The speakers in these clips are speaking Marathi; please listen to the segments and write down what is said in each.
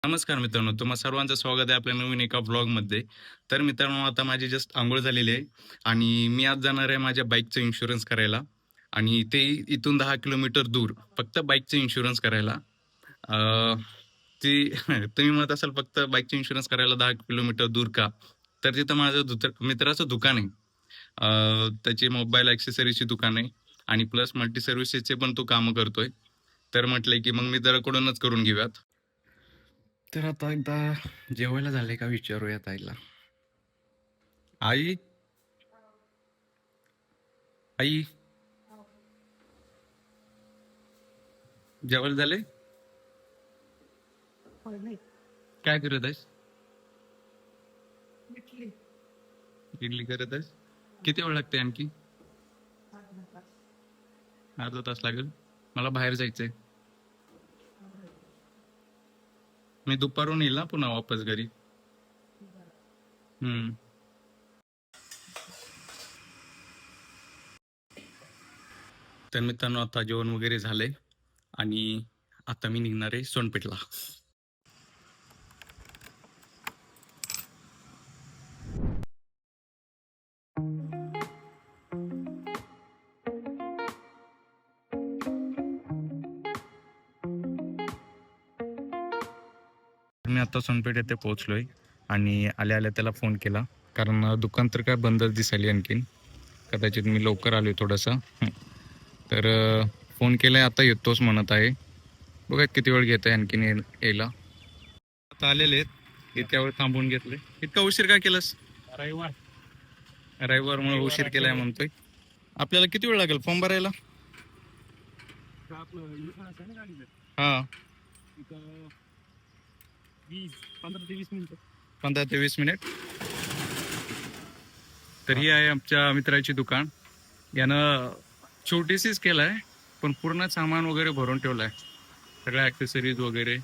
नमस्कार मित्रांनो, तुम्हा सर्वांचं स्वागत आहे आपल्या नवीन एका व्लॉगमध्ये. तर मित्रांनो, आता माझी जस्ट अंघोळ झालेली आहे आणि मी आज जाणार आहे माझ्या बाईकचं इन्शुरन्स करायला आणि ते इथून 10 किलोमीटर दूर फक्त बाईकचं इन्शुरन्स करायला. अ, ती तुम्ही म्हणत असाल फक्त बाईकचं इन्शुरन्स करायला 10 किलोमीटर दूर का? तर तिथं माझं मित्राचं दुकान आहे. त्याची मोबाईल ॲक्सेसरीजची दुकान आहे आणि प्लस मल्टी सर्व्हिसेसचे पण तो कामं करतोय. तर म्हटलंय की मग मी त्याच्याकडूनच करून घेऊयात. तर आता एकदा जेवायला झाले का विचारूया ताईला. आई, आई, जेवायला झाले? काय करत आहेस? इडली करत आहेस? किती वेळ लागते आणखी? अर्धा तास लागेल. मला बाहेर जायचंय. मी दुपारून येईल ना पुन्हा वापस घरी. हम्म. तर मित्रांनो, आता जेवण वगैरे झालंय आणि आता मी निघणार आहे सोनपेठला. मी आता सोनपेठ येथे पोहोचलोय आणि आल्या आल्या त्याला फोन केला, कारण दुकान तर काय बंदच दिसायली आणखीन. कदाचित मी लवकर आलोय थोडंसं. तर फोन केलाय, आता येतोच म्हणत आहे. बघा किती वेळ घेत आहे आणखीन यायला. आता आलेले आहेत, इतक्या वेळ थांबवून घेतले. इतका उशीर का केलास? रविवार रविवारमुळे उशीर केलाय म्हणतोय. आपल्याला किती वेळ लागेल फॉर्म भरायला? आपलं इन्शुरन्स आहे ना गाडीचं हा, इथं 15 ते 20 मिनिटं. 15 ते 20 मिनिट. तर ही आहे आमच्या मित्राची दुकान. यानं छोटीशीच केलाय, पण पूर्ण सामान वगैरे भरून ठेवलाय, सगळ्या ॲक्सेसरीज वगैरे.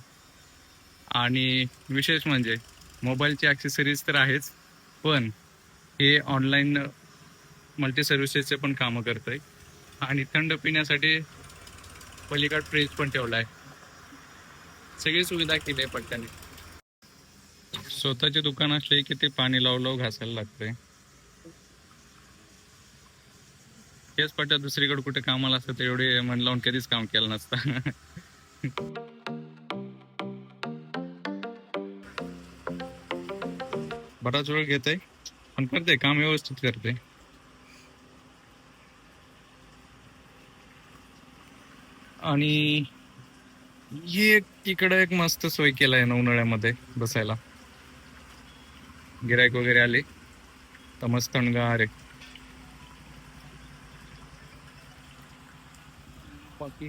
आणि विशेष म्हणजे मोबाईलची ॲक्सेसरीज तर आहेच, पण हे ऑनलाईन मल्टी सर्व्हिसेसचे पण कामं करतंय आणि थंड पिण्यासाठी पलीकड फ्रीज पण ठेवलाय. सगळी सुविधा केली आहे पट्ट्याने. स्वतःचे दुकान असले की ते पाणी लावून घासायला लागतंय. तेच पट्ट्या दुसरीकडे कुठे कामाला असतं तर एवढे मन लावून कधीच काम केलं नसतं. बराच वेळ घेतय, पण करते काम व्यवस्थित करते. आणि ही इकडे एक मस्त सोय केलाय ना उन्हाळ्यामध्ये बसायला. गिरायक वगैरे आले तर मस्त थंडगार आहे. बाकी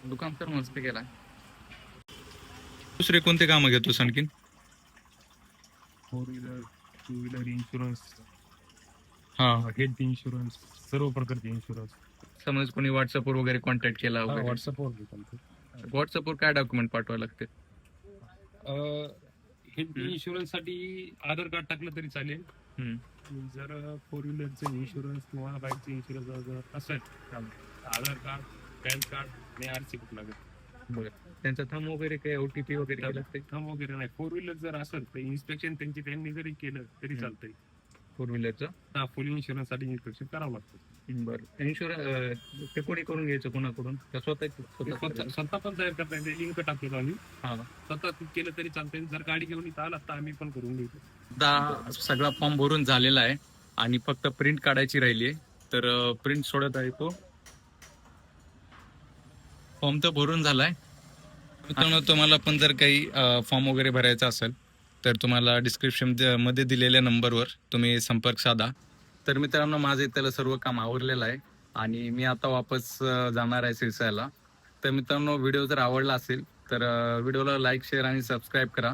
दुकान तर मस्त केलाय. दुसरे कोणते कामं घेतोस आणखीन? 4 व्हीलर 2 व्हीलर इन्शुरन्स, हा, हेल्थ इन्शुरन्स, सर्व प्रकारचे इन्शुरन्स. समज कोणी व्हॉट्सअपवर वगैरे कॉन्टॅक्ट केला वगैरे, व्हॉट्सअपवर घेतो ते. व्हॉट्सअपवर काय डॉक्युमेंट पाठवावे लागते? हेल्थ इन्शुरन्स साठी आधार कार्ड टाकलं तरी चालेल. जर 4 व्हीलरचं इन्शुरन्स किंवा बाईकचं इन्शुरन्स जर असेल आधार कार्ड, पॅन कार्ड आणि आरसी बुक लागेल. बरं, त्यांचा थंब वगैरे काय OTP वगैरे काय लागते? थंब वगैरे नाही. 4 व्हीलर जर असेल तर इन्स्पेक्शन त्यांनी जरी केलं तरी चालतंय. 4 व्हीलरचं? फुल इन्शुरन्स साठी इन्स्पेक्शन करावं लागतं. बरं, इन्शुरन्स ते कोणी करून घ्यायचं, कोणाकडून? का स्वतः पण तयार करता येते. लिंक टाकतो आम्ही, हा, स्वतः केलं तरी चालतंय. जर गाडी घेऊन इथं आलात तर आम्ही पण करून देतो. आता सगळा फॉर्म भरून झालेला आहे आणि फक्त प्रिंट काढायची राहिली आहे. तर प्रिंट सोडत आहे तो. फॉर्म तर भरून झालाय. मित्रांनो, तुम्हाला पण जर काही फॉर्म वगैरे भरायचा असेल तर तुम्हाला डिस्क्रिप्शन मध्ये दिलेल्या नंबरवर तुम्ही संपर्क साधा. तर मित्रांनो, माझं इथलं सर्व काम आवरलेलं आहे आणि मी आता वापस जाणार आहे सिरसाला. तर मित्रांनो, व्हिडिओ जर आवडला असेल तर व्हिडिओला लाईक, शेअर आणि सबस्क्राईब करा.